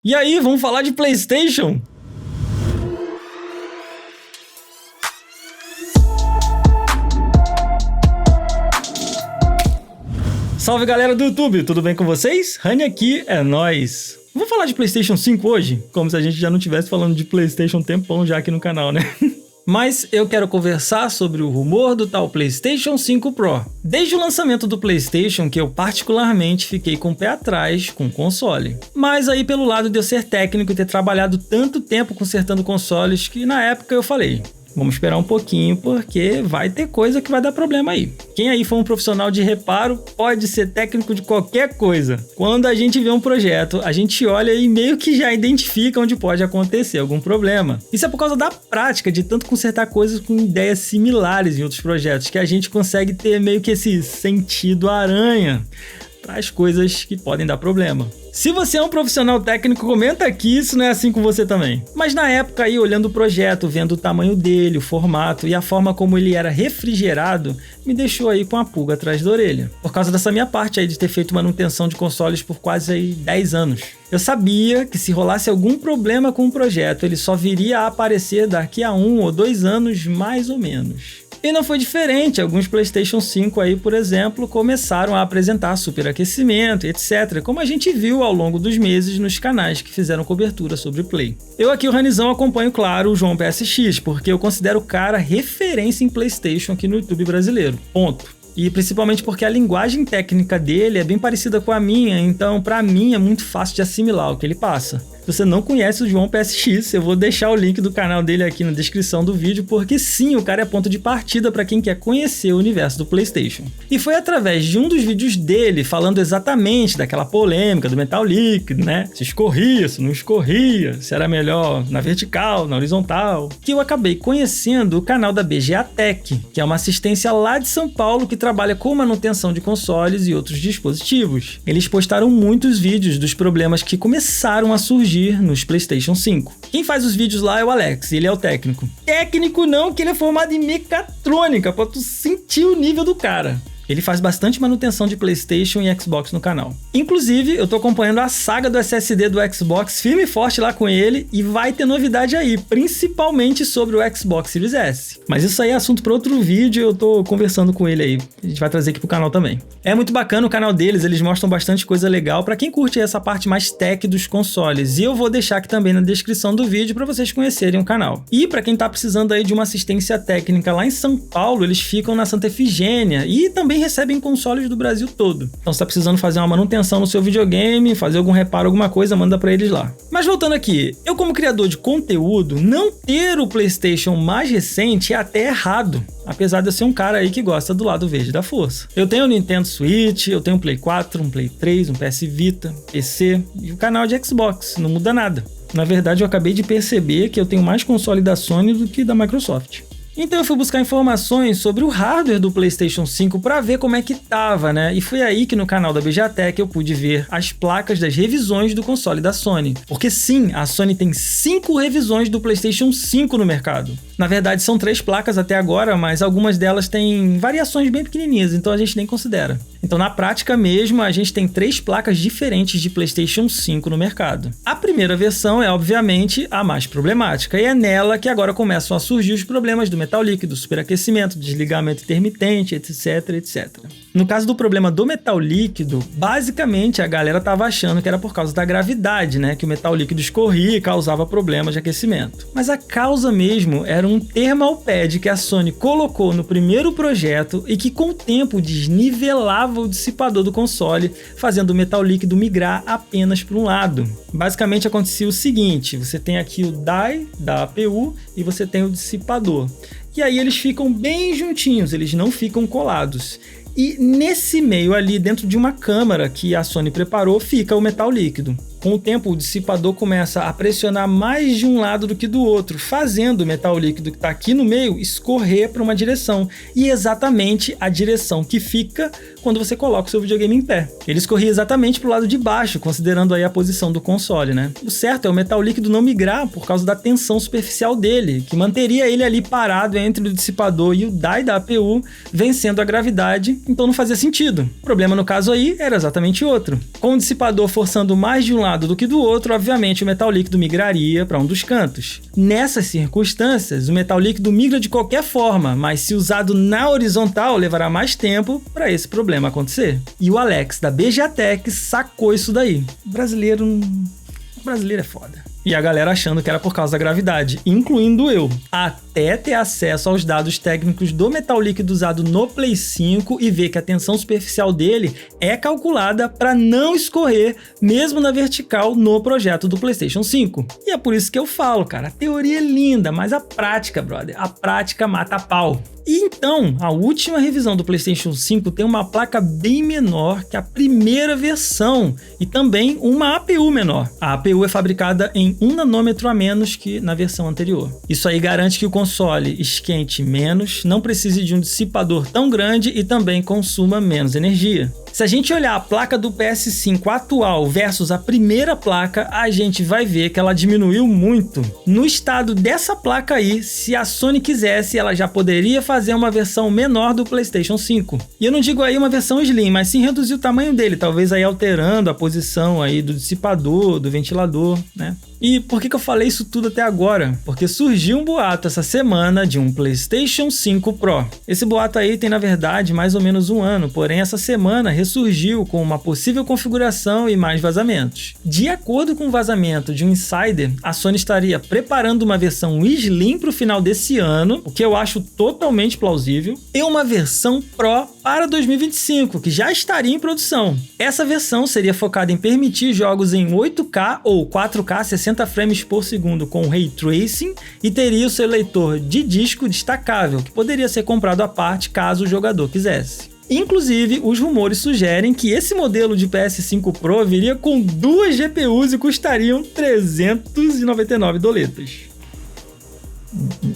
E aí, vamos falar de PlayStation? Salve galera do YouTube, tudo bem com vocês? Rani aqui, é nóis! Vamos falar de PlayStation 5 hoje? Como se a gente já não estivesse falando de PlayStation um tempão já aqui no canal, né? Mas eu quero conversar sobre o rumor do tal PlayStation 5 Pro. Desde o lançamento do PlayStation que eu particularmente fiquei com o pé atrás com o console. Mas aí pelo lado de eu ser técnico e ter trabalhado tanto tempo consertando consoles que na época eu falei, vamos esperar um pouquinho porque vai ter coisa que vai dar problema aí. Quem aí for um profissional de reparo pode ser técnico de qualquer coisa. Quando a gente vê um projeto, a gente olha e meio que já identifica onde pode acontecer algum problema. Isso é por causa da prática de tanto consertar coisas com ideias similares em outros projetos, que a gente consegue ter meio que esse sentido aranha para as coisas que podem dar problema. Se você é um profissional técnico, comenta aqui, isso não é assim com você também. Mas na época aí, olhando o projeto, vendo o tamanho dele, o formato e a forma como ele era refrigerado, me deixou aí com a pulga atrás da orelha. Por causa dessa minha parte aí de ter feito manutenção de consoles por quase aí 10 anos. Eu sabia que se rolasse algum problema com o projeto, ele só viria a aparecer daqui a 1 ou 2 anos, mais ou menos. E não foi diferente, alguns PlayStation 5 aí, por exemplo, começaram a apresentar superaquecimento, etc., como a gente viu ao longo dos meses nos canais que fizeram cobertura sobre Play. Eu aqui, o Ranizão, acompanho, claro, o João PSX, porque eu considero o cara referência em PlayStation aqui no YouTube brasileiro, ponto. E principalmente porque a linguagem técnica dele é bem parecida com a minha, então pra mim é muito fácil de assimilar o que ele passa. Se você não conhece o João PSX, eu vou deixar o link do canal dele aqui na descrição do vídeo, porque sim, o cara é ponto de partida para quem quer conhecer o universo do PlayStation. E foi através de um dos vídeos dele, falando exatamente daquela polêmica do metal líquido, né? Se escorria, se não escorria, se era melhor na vertical, na horizontal, que eu acabei conhecendo o canal da BGA Tech, que é uma assistência lá de São Paulo que trabalha com manutenção de consoles e outros dispositivos. Eles postaram muitos vídeos dos problemas que começaram a surgir nos PlayStation 5. Quem faz os vídeos lá é o Alex, ele é o técnico. Técnico não, que ele é formado em mecatrônica, pra tu sentir o nível do cara. Ele faz bastante manutenção de PlayStation e Xbox no canal. Inclusive, eu tô acompanhando a saga do SSD do Xbox firme e forte lá com ele e vai ter novidade aí, principalmente sobre o Xbox Series S. Mas isso aí é assunto para outro vídeo, eu tô conversando com ele aí. A gente vai trazer aqui pro canal também. É muito bacana o canal deles, eles mostram bastante coisa legal para quem curte essa parte mais tech dos consoles. E eu vou deixar aqui também na descrição do vídeo para vocês conhecerem o canal. E para quem tá precisando aí de uma assistência técnica lá em São Paulo, eles ficam na Santa Efigênia e também recebem consoles do Brasil todo. Então se tá precisando fazer uma manutenção no seu videogame, fazer algum reparo, alguma coisa, manda pra eles lá. Mas voltando aqui, eu como criador de conteúdo, não ter o PlayStation mais recente é até errado. Apesar de eu ser um cara aí que gosta do lado verde da força. Eu tenho o Nintendo Switch, eu tenho um Play 4, um Play 3, um PS Vita, PC e o canal de Xbox, não muda nada. Na verdade, eu acabei de perceber que eu tenho mais console da Sony do que da Microsoft. Então eu fui buscar informações sobre o hardware do PlayStation 5 para ver como é que tava, né? E foi aí que no canal da BGA Tech eu pude ver as placas das revisões do console da Sony. Porque sim, a Sony tem 5 revisões do PlayStation 5 no mercado. Na verdade são 3 placas até agora, mas algumas delas têm variações bem pequenininhas, então a gente nem considera. Então na prática mesmo, a gente tem 3 placas diferentes de PlayStation 5 no mercado. A primeira versão é obviamente a mais problemática, e é nela que agora começam a surgir os problemas do metal líquido, superaquecimento, desligamento intermitente, etc, etc. No caso do problema do metal líquido, basicamente a galera tava achando que era por causa da gravidade, né? Que o metal líquido escorria e causava problemas de aquecimento. Mas a causa mesmo era um thermal pad que a Sony colocou no primeiro projeto e que com o tempo desnivelava o dissipador do console, fazendo o metal líquido migrar apenas para um lado. Basicamente acontecia o seguinte, você tem aqui o die da APU e você tem o dissipador. E aí eles ficam bem juntinhos, eles não ficam colados. E nesse meio ali, dentro de uma câmara que a Sony preparou, fica o metal líquido. Com o tempo, o dissipador começa a pressionar mais de um lado do que do outro, fazendo o metal líquido que está aqui no meio escorrer para uma direção. E exatamente a direção que fica quando você coloca o seu videogame em pé. Ele escorria exatamente para o lado de baixo, considerando aí a posição do console, né? O certo é o metal líquido não migrar por causa da tensão superficial dele, que manteria ele ali parado entre o dissipador e o die da APU, vencendo a gravidade, então não fazia sentido. O problema no caso aí era exatamente outro. Com o dissipador forçando mais de um lado lado do que do outro, obviamente o metal líquido migraria para um dos cantos. Nessas circunstâncias, o metal líquido migra de qualquer forma, mas se usado na horizontal, levará mais tempo para esse problema acontecer. E o Alex, da BGATEC, sacou isso daí. O brasileiro é foda. E a galera achando que era por causa da gravidade, incluindo eu, até ter acesso aos dados técnicos do metal líquido usado no Play 5 e ver que a tensão superficial dele é calculada para não escorrer, mesmo na vertical, no projeto do PlayStation 5. E é por isso que eu falo, cara, a teoria é linda, mas a prática, brother, a prática mata a pau. E então, a última revisão do PlayStation 5 tem uma placa bem menor que a primeira versão e também uma APU menor. A APU é fabricada em 1 nanômetro a menos que na versão anterior. Isso aí garante que o console esquente menos, não precise de um dissipador tão grande e também consuma menos energia. Se a gente olhar a placa do PS5 atual versus a primeira placa, a gente vai ver que ela diminuiu muito. No estado dessa placa aí, se a Sony quisesse, ela já poderia fazer uma versão menor do PlayStation 5. E eu não digo aí uma versão Slim, mas sim reduzir o tamanho dele, talvez aí alterando a posição aí do dissipador, do ventilador, né? E por que eu falei isso tudo até agora? Porque surgiu um boato essa semana de um PlayStation 5 Pro. Esse boato aí tem, na verdade, mais ou menos um ano, porém essa semana ressurgiu com uma possível configuração e mais vazamentos. De acordo com o vazamento de um insider, a Sony estaria preparando uma versão Slim para o final desse ano, o que eu acho totalmente plausível, e uma versão Pro para 2025, que já estaria em produção. Essa versão seria focada em permitir jogos em 8K ou 4K 60 frames por segundo com Ray Tracing e teria o seu leitor de disco destacável, que poderia ser comprado à parte caso o jogador quisesse. Inclusive, os rumores sugerem que esse modelo de PS5 Pro viria com 2 GPUs e custariam 399 doletas.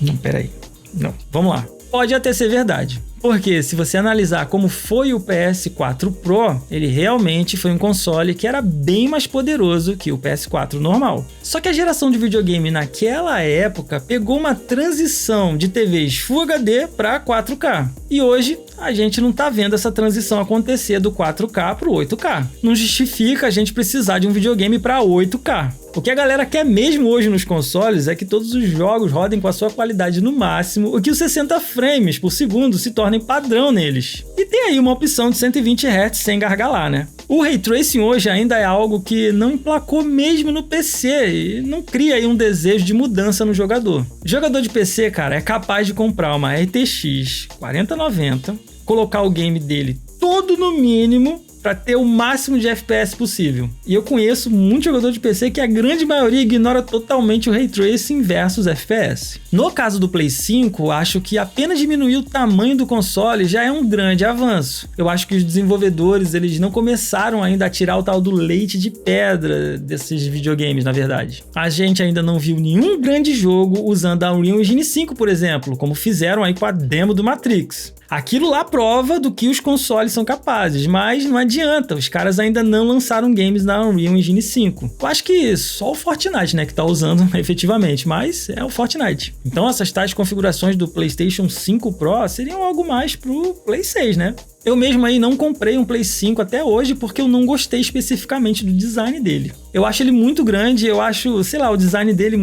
Não, peraí. Não, vamos lá. Pode até ser verdade. Porque se você analisar como foi o PS4 Pro, ele realmente foi um console que era bem mais poderoso que o PS4 normal. Só que a geração de videogame naquela época pegou uma transição de TVs Full HD para 4K. E hoje a gente não tá vendo essa transição acontecer do 4K pro 8K. Não justifica a gente precisar de um videogame para 8K. O que a galera quer mesmo hoje nos consoles é que todos os jogos rodem com a sua qualidade no máximo, o que os 60 frames por segundo se tornem padrão neles. E tem aí uma opção de 120 Hz sem gargalar, né? O Ray Tracing hoje ainda é algo que não emplacou mesmo no PC e não cria aí um desejo de mudança no jogador. O jogador de PC, cara, é capaz de comprar uma RTX 4090, colocar o game dele todo no mínimo para ter o máximo de FPS possível. E eu conheço muito jogador de PC que a grande maioria ignora totalmente o Ray Tracing versus FPS. No caso do Play 5, acho que apenas diminuir o tamanho do console já é um grande avanço. Eu acho que os desenvolvedores eles não começaram ainda a tirar o tal do leite de pedra desses videogames, na verdade. A gente ainda não viu nenhum grande jogo usando a Unreal Engine 5, por exemplo, como fizeram aí com a demo do Matrix. Aquilo lá prova do que os consoles são capazes, mas não adianta, os caras ainda não lançaram games na Unreal Engine 5. Eu acho que só o Fortnite, né, que tá usando efetivamente, mas é o Fortnite. Então essas tais configurações do PlayStation 5 Pro seriam algo mais pro Play 6, né? Eu mesmo aí não comprei um Play 5 até hoje porque eu não gostei especificamente do design dele. Eu acho ele muito grande, eu acho, sei lá, o design dele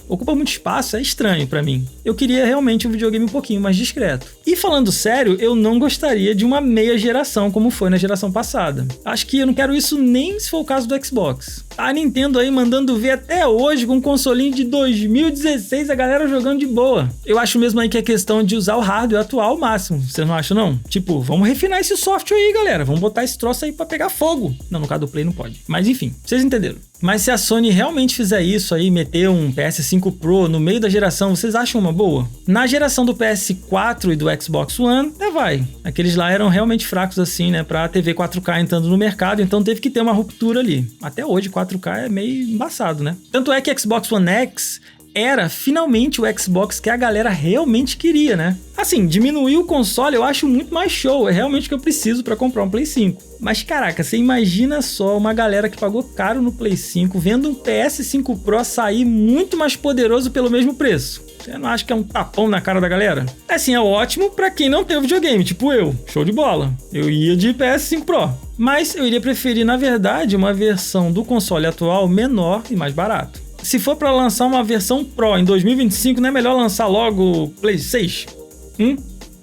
ocupa muito espaço, é estranho pra mim. Eu queria realmente um videogame um pouquinho mais discreto. E falando sério, eu não gostaria de uma meia geração como foi na geração passada. Acho que eu não quero isso nem se for o caso do Xbox. A Nintendo aí mandando ver até hoje com um consolinho de 2016 a galera jogando de boa. Eu acho mesmo aí que é questão de usar o hardware atual ao máximo, vocês não acham não? Tipo, vamos refinar esse software aí, galera. Vamos botar esse troço aí pra pegar fogo. Não, no caso do Play não pode. Mas enfim, vocês entenderam. Mas se a Sony realmente fizer isso aí, meter um PS5 Pro no meio da geração, vocês acham uma boa? Na geração do PS4 e do Xbox One, até vai. Aqueles lá eram realmente fracos assim, né? Pra TV 4K entrando no mercado, então teve que ter uma ruptura ali. Até hoje 4K é meio embaçado, né? Tanto é que Xbox One X era finalmente o Xbox que a galera realmente queria, né? Assim, diminuir o console eu acho muito mais show, é realmente o que eu preciso pra comprar um Play 5. Mas caraca, você imagina só uma galera que pagou caro no Play 5 vendo um PS5 Pro sair muito mais poderoso pelo mesmo preço. Você não acha que é um tapão na cara da galera? Assim, é ótimo pra quem não tem o videogame, tipo eu. Show de bola. Eu ia de PS5 Pro. Mas eu iria preferir, na verdade, uma versão do console atual menor e mais barato. Se for para lançar uma versão Pro em 2025, não é melhor lançar logo o Play 6?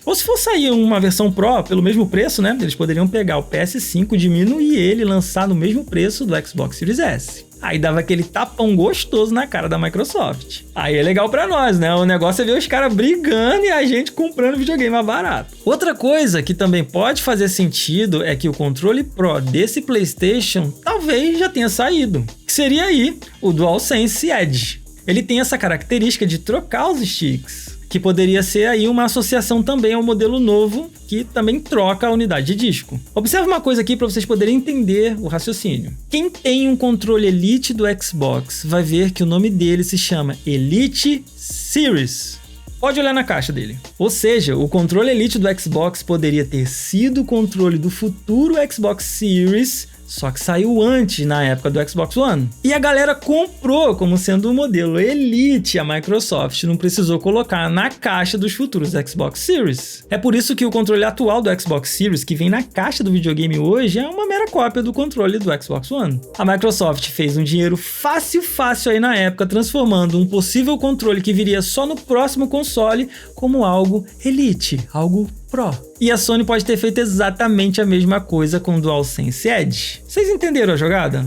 Ou se for sair uma versão Pro pelo mesmo preço, né? Eles poderiam pegar o PS5, diminuir ele e lançar no mesmo preço do Xbox Series S. Aí dava aquele tapão gostoso na cara da Microsoft. Aí é legal pra nós, né? O negócio é ver os caras brigando e a gente comprando videogame mais barato. Outra coisa que também pode fazer sentido é que o controle Pro desse PlayStation talvez já tenha saído, que seria aí o DualSense Edge. Ele tem essa característica de trocar os sticks, que poderia ser aí uma associação também ao modelo novo, que também troca a unidade de disco. Observe uma coisa aqui para vocês poderem entender o raciocínio. Quem tem um controle Elite do Xbox vai ver que o nome dele se chama Elite Series. Pode olhar na caixa dele. Ou seja, o controle Elite do Xbox poderia ter sido o controle do futuro Xbox Series, só que saiu antes, na época do Xbox One. E a galera comprou como sendo o modelo Elite. A Microsoft não precisou colocar na caixa dos futuros Xbox Series. É por isso que o controle atual do Xbox Series, que vem na caixa do videogame hoje, é uma mera cópia do controle do Xbox One. A Microsoft fez um dinheiro fácil aí na época, transformando um possível controle que viria só no próximo console como algo Elite, algo Pro. E a Sony pode ter feito exatamente a mesma coisa com o DualSense Edge. Vocês entenderam a jogada?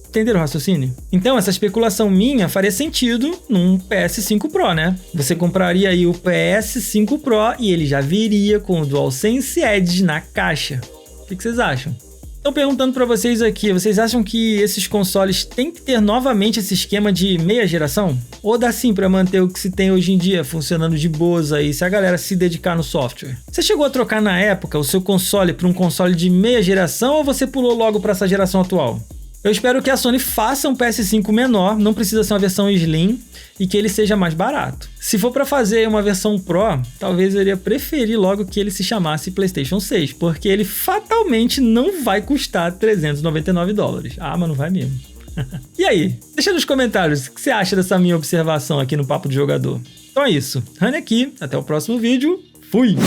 Entenderam o raciocínio? Então, essa especulação minha faria sentido num PS5 Pro, né? Você compraria aí o PS5 Pro e ele já viria com o DualSense Edge na caixa. O que vocês acham? Estou perguntando para vocês aqui, vocês acham que esses consoles têm que ter novamente esse esquema de meia geração? Ou dá sim para manter o que se tem hoje em dia funcionando de boas aí, se a galera se dedicar no software? Você chegou a trocar na época o seu console para um console de meia geração ou você pulou logo para essa geração atual? Eu espero que a Sony faça um PS5 menor, não precisa ser uma versão Slim, e que ele seja mais barato. Se for para fazer uma versão Pro, talvez eu iria preferir logo que ele se chamasse PlayStation 6, porque ele fatalmente não vai custar $399. Ah, mas não vai mesmo. E aí? Deixa nos comentários o que você acha dessa minha observação aqui no Papo de Jogador. Então é isso. Rani aqui, até o próximo vídeo. Fui!